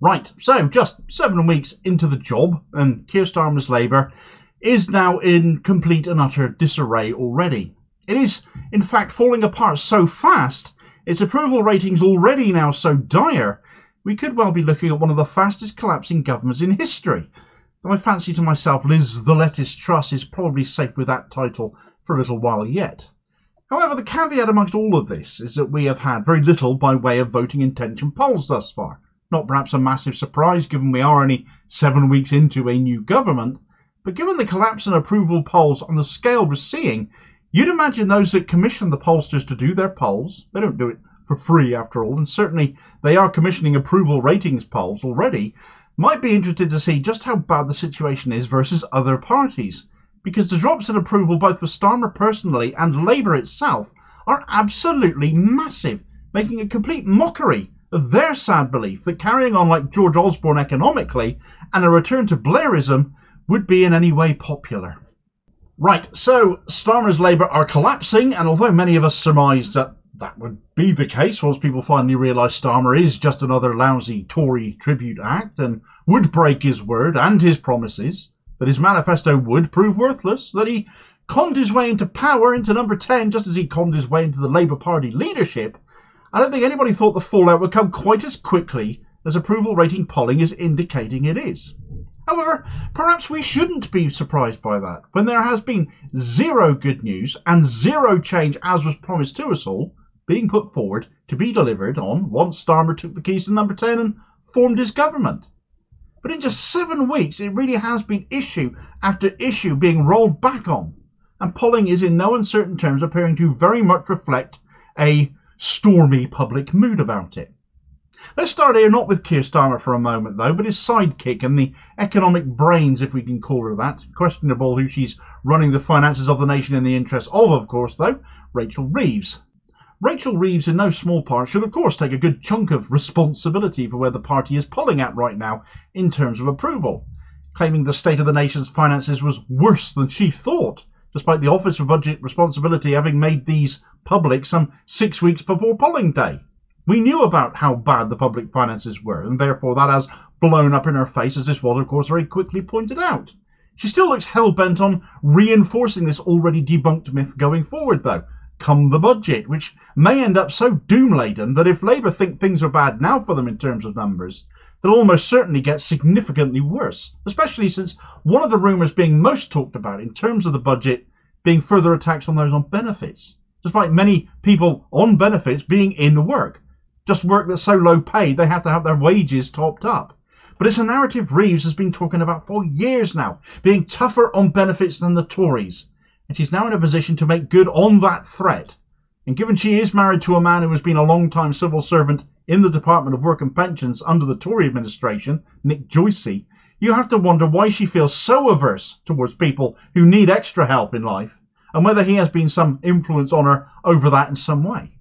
Right, so just 7 weeks into the job, and Keir Starmer's Labour is now in complete and utter disarray already. It is, in fact, falling apart so fast, its approval ratings already now so dire, we could well be looking at one of the fastest collapsing governments in history. Though I fancy to myself Liz the Lettuce Truss is probably safe with that title for a little while yet. However, the caveat amongst all of this is that we have had very little by way of voting intention polls thus far. Not perhaps a massive surprise given we are only 7 weeks into a new government, but given the collapse in approval polls on the scale we're seeing, you'd imagine those that commission the pollsters to do their polls, they don't do it for free after all, and certainly they are commissioning approval ratings polls already, might be interested to see just how bad the situation is versus other parties, because the drops in approval both for Starmer personally and Labour itself are absolutely massive, making a complete mockery of their sad belief that carrying on like George Osborne economically and a return to Blairism would be in any way popular. Right, so Starmer's Labour are collapsing, and although many of us surmised that that would be the case once people finally realise Starmer is just another lousy Tory tribute act and would break his word and his promises, that his manifesto would prove worthless, that he conned his way into power, into number 10, just as he conned his way into the Labour Party leadership, I don't think anybody thought the fallout would come quite as quickly as approval rating polling is indicating it is. However, perhaps we shouldn't be surprised by that, when there has been zero good news and zero change as was promised to us all being put forward to be delivered on once Starmer took the keys to number 10 and formed his government. But in just 7 weeks, it really has been issue after issue being rolled back on, and polling is in no uncertain terms appearing to very much reflect a stormy public mood about it. Let's start here not with Keir Starmer for a moment though, but his sidekick and the economic brains, if we can call her that. Questionable who she's running the finances of the nation in the interest of course though, Rachel Reeves. Rachel Reeves in no small part should of course take a good chunk of responsibility for where the party is polling at right now in terms of approval, claiming the state of the nation's finances was worse than she thought, despite the Office for Budget Responsibility having made these public some 6 weeks before polling day. We knew about how bad the public finances were, and therefore that has blown up in her face, as this was of course very quickly pointed out. She still looks hell-bent on reinforcing this already debunked myth going forward though, come the budget, which may end up so doom-laden that if Labour think things are bad now for them in terms of numbers, they'll almost certainly get significantly worse, especially since one of the rumours being most talked about in terms of the budget being further attacks on those on benefits, despite many people on benefits being in work, just work that's so low paid they have to have their wages topped up. But it's a narrative Reeves has been talking about for years now, being tougher on benefits than the Tories, and she's now in a position to make good on that threat. And given she is married to a man who has been a long-time civil servant in the Department of Work and Pensions under the Tory administration, Nick Joycey, you have to wonder why she feels so averse towards people who need extra help in life, and whether he has been some influence on her over that in some way.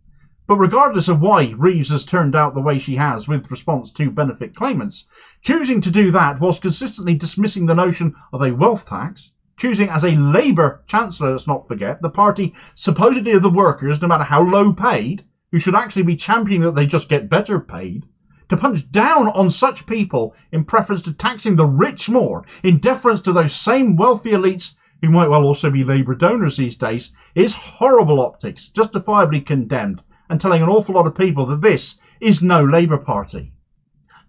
But regardless of why Reeves has turned out the way she has with response to benefit claimants, choosing to do that whilst consistently dismissing the notion of a wealth tax, choosing as a Labour Chancellor, let's not forget, the party supposedly of the workers, no matter how low paid, who should actually be championing that they just get better paid, to punch down on such people in preference to taxing the rich more, in deference to those same wealthy elites who might well also be Labour donors these days, is horrible optics, justifiably condemned, and telling an awful lot of people that this is no Labour Party.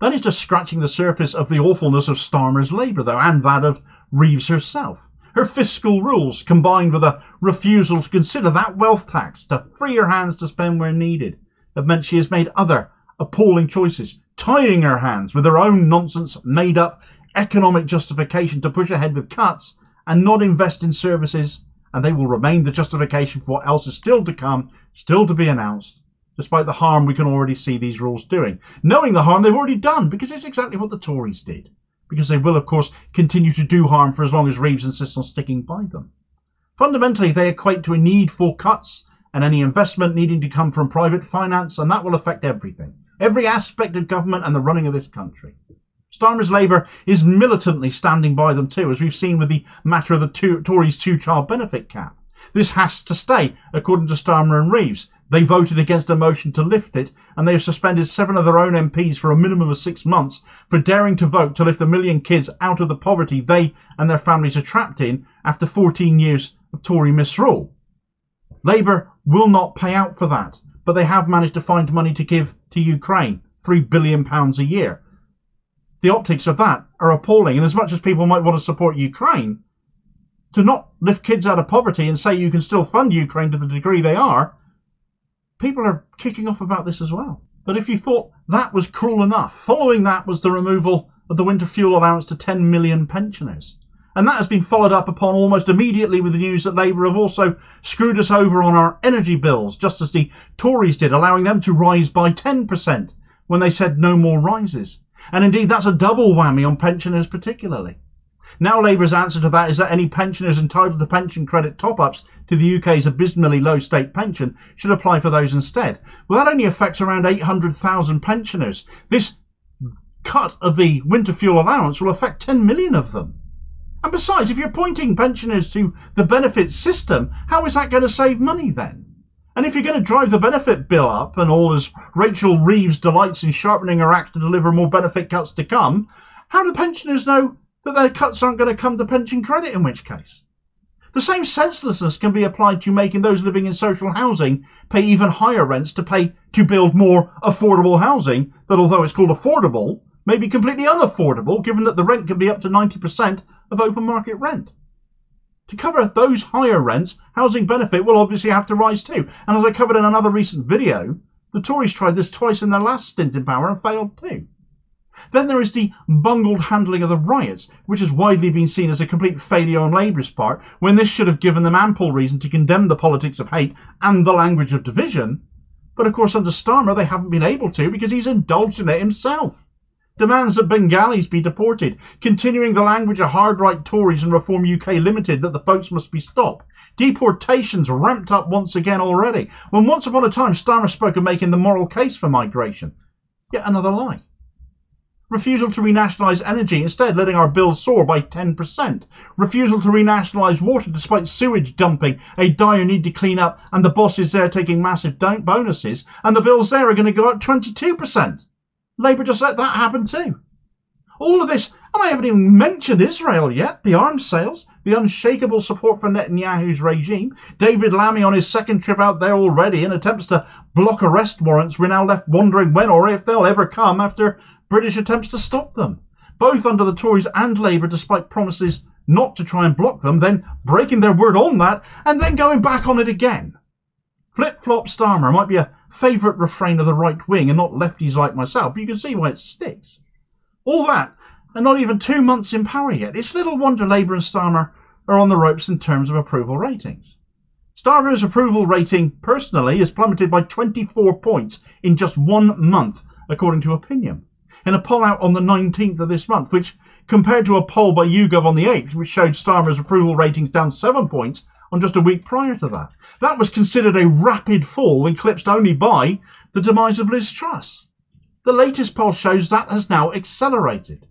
That is just scratching the surface of the awfulness of Starmer's Labour, though, and that of Reeves herself. Her fiscal rules, combined with a refusal to consider that wealth tax, to free her hands to spend where needed, have meant she has made other appalling choices, tying her hands with her own nonsense, made-up economic justification to push ahead with cuts and not invest in services, and they will remain the justification for what else is still to come, still to be announced, despite the harm we can already see these rules doing, knowing the harm they've already done, because it's exactly what the Tories did, because they will of course continue to do harm for as long as Reeves insists on sticking by them. Fundamentally, they equate to a need for cuts and any investment needing to come from private finance, and that will affect everything, every aspect of government and the running of this country. Starmer's Labour is militantly standing by them too, as we've seen with the matter of the Tories' two-child benefit cap. This has to stay, according to Starmer and Reeves. They voted against a motion to lift it, and they have suspended 7 of their own MPs for a minimum of 6 months for daring to vote to lift 1 million kids out of the poverty they and their families are trapped in after 14 years of Tory misrule. Labour will not pay out for that, but they have managed to find money to give to Ukraine, £3 billion a year. The optics of that are appalling, and as much as people might want to support Ukraine, to not lift kids out of poverty and say you can still fund Ukraine to the degree they are, people are kicking off about this as well. But if you thought that was cruel enough, following that was the removal of the winter fuel allowance to 10 million pensioners. And that has been followed up upon almost immediately with the news that Labour have also screwed us over on our energy bills, just as the Tories did, allowing them to rise by 10% when they said no more rises. And indeed, that's a double whammy on pensioners particularly. Now Labour's answer to that is that any pensioners entitled to pension credit top-ups to the UK's abysmally low state pension should apply for those instead. Well, that only affects around 800,000 pensioners. This cut of the winter fuel allowance will affect 10 million of them. And besides, if you're pointing pensioners to the benefit system, how is that going to save money then? And if you're going to drive the benefit bill up, and all as Rachel Reeves delights in sharpening her axe to deliver more benefit cuts to come, how do pensioners know that their cuts aren't going to come to pension credit in which case? The same senselessness can be applied to making those living in social housing pay even higher rents to build more affordable housing that, although it's called affordable, may be completely unaffordable given that the rent can be up to 90% of open market rent. To cover those higher rents, housing benefit will obviously have to rise too. And as I covered in another recent video, the Tories tried this twice in their last stint in power and failed too. Then there is the bungled handling of the riots, which has widely been seen as a complete failure on Labour's part, when this should have given them ample reason to condemn the politics of hate and the language of division. But of course under Starmer they haven't been able to because he's indulged in it himself. Demands that Bengalis be deported, continuing the language of hard-right Tories and Reform UK Limited that the boats must be stopped. Deportations ramped up once again already, when once upon a time Starmer spoke of making the moral case for migration. Yet another lie. Refusal to renationalise energy, instead letting our bills soar by 10%. Refusal to renationalise water despite sewage dumping, a dire need to clean up, and the bosses there taking massive bonuses, and the bills there are going to go up 22%. Labour just let that happen too. All of this, and I haven't even mentioned Israel yet, the arms sales, the unshakable support for Netanyahu's regime, David Lammy on his second trip out there already in attempts to block arrest warrants. We're now left wondering when or if they'll ever come after British attempts to stop them, both under the Tories and Labour, despite promises not to try and block them, then breaking their word on that, and then going back on it again. Flip-flop Starmer might be a favourite refrain of the right wing and not lefties like myself, but you can see why it sticks. All that, and not even 2 months in power yet. It's little wonder Labour and Starmer are on the ropes in terms of approval ratings. Starmer's approval rating, personally, has plummeted by 24 points in just 1 month, according to Opinion, in a poll out on the 19th of this month, which, compared to a poll by YouGov on the 8th, which showed Starmer's approval ratings down 7 points on just a week prior to that. That was considered a rapid fall, eclipsed only by the demise of Liz Truss. The latest poll shows that has now accelerated.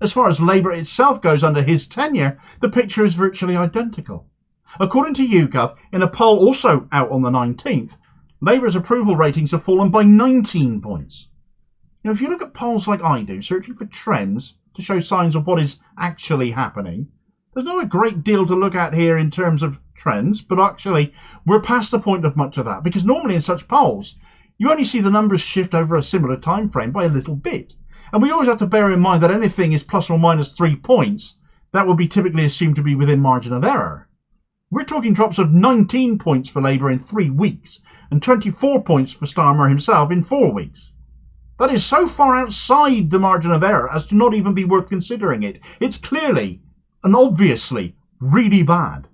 As far as Labour itself goes under his tenure, the picture is virtually identical. According to YouGov, in a poll also out on the 19th, Labour's approval ratings have fallen by 19 points. Now, if you look at polls like I do, searching for trends to show signs of what is actually happening, there's not a great deal to look at here in terms of trends, but actually we're past the point of much of that, because normally in such polls, you only see the numbers shift over a similar time frame by a little bit. And we always have to bear in mind that anything is plus or minus 3 points, that would be typically assumed to be within margin of error. We're talking drops of 19 points for Labour in 3 weeks, and 24 points for Starmer himself in 4 weeks. That is so far outside the margin of error as to not even be worth considering it. It's clearly and obviously really bad.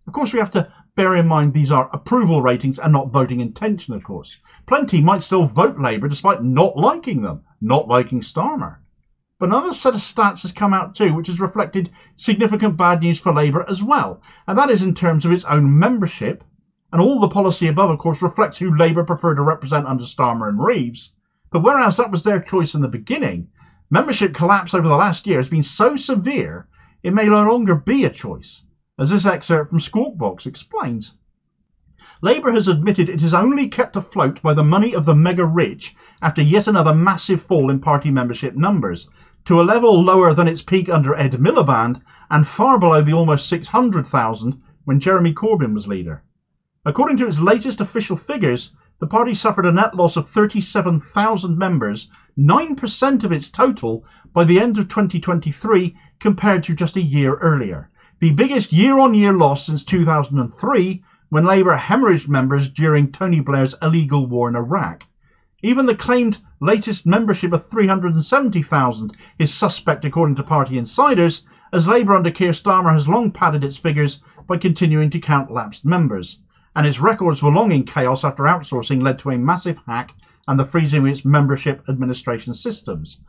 Of course, we have to bear in mind these are approval ratings and not voting intention, of course. Plenty might still vote Labour despite not liking them, not liking Starmer. But another set of stats has come out too, which has reflected significant bad news for Labour as well. And that is in terms of its own membership. And all the policy above, of course, reflects who Labour prefer to represent under Starmer and Reeves. But whereas that was their choice in the beginning, membership collapse over the last year has been so severe it may no longer be a choice, as this excerpt from Squawk Box explains. Labour has admitted it is only kept afloat by the money of the mega rich after yet another massive fall in party membership numbers, to a level lower than its peak under Ed Miliband and far below the almost 600,000 when Jeremy Corbyn was leader. According to its latest official figures, the party suffered a net loss of 37,000 members, 9% of its total, by the end of 2023 compared to just a year earlier. The biggest year-on-year loss since 2003, when Labour hemorrhaged members during Tony Blair's illegal war in Iraq. Even the claimed latest membership of 370,000 is suspect according to party insiders, as Labour under Keir Starmer has long padded its figures by continuing to count lapsed members, and its records were long in chaos after outsourcing led to a massive hack and the freezing of its membership administration systems.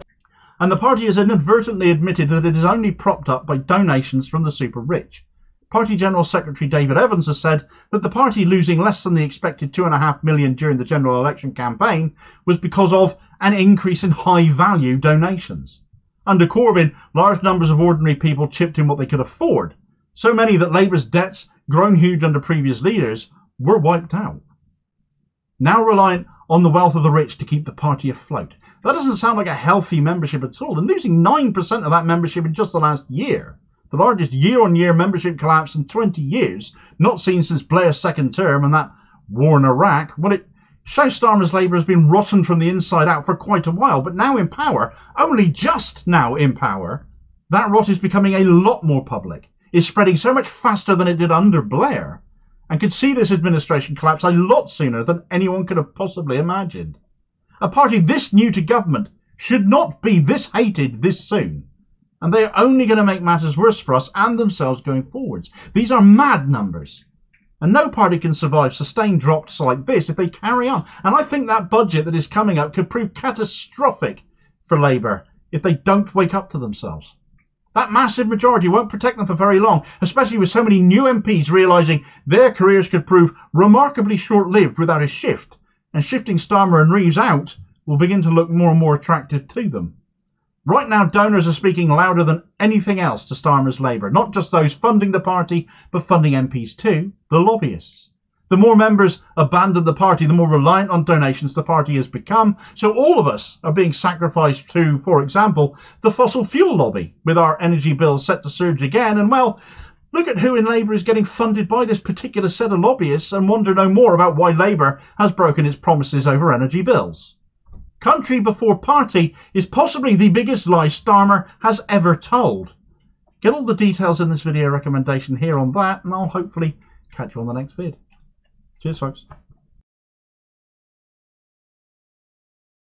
And the party has inadvertently admitted that it is only propped up by donations from the super rich. Party General Secretary David Evans has said that the party losing less than the expected $2.5 million during the general election campaign was because of an increase in high-value donations. Under Corbyn, large numbers of ordinary people chipped in what they could afford, so many that Labour's debts, grown huge under previous leaders, were wiped out. Now reliant on the wealth of the rich to keep the party afloat. That doesn't sound like a healthy membership at all, and losing 9% of that membership in just the last year, the largest year-on-year membership collapse in 20 years, not seen since Blair's second term and that war in Iraq, well, it shows Starmer's Labour has been rotten from the inside out for quite a while, but now in power, only just now in power, that rot is becoming a lot more public, is spreading so much faster than it did under Blair, and could see this administration collapse a lot sooner than anyone could have possibly imagined. A party this new to government should not be this hated this soon. And they are only going to make matters worse for us and themselves going forwards. These are mad numbers. And no party can survive sustained drops like this if they carry on. And I think that budget that is coming up could prove catastrophic for Labour if they don't wake up to themselves. That massive majority won't protect them for very long, especially with so many new MPs realising their careers could prove remarkably short-lived without a shift. And shifting Starmer and Reeves out will begin to look more and more attractive to them. Right now, donors are speaking louder than anything else to Starmer's Labour, not just those funding the party, but funding MPs too, the lobbyists. The more members abandon the party, the more reliant on donations the party has become, so all of us are being sacrificed to, for example, the fossil fuel lobby, with our energy bills set to surge again, and well, look at who in Labour is getting funded by this particular set of lobbyists and wonder no more about why Labour has broken its promises over energy bills. Country before party is possibly the biggest lie Starmer has ever told. Get all the details in this video recommendation here on that, and I'll hopefully catch you on the next vid. Cheers, folks.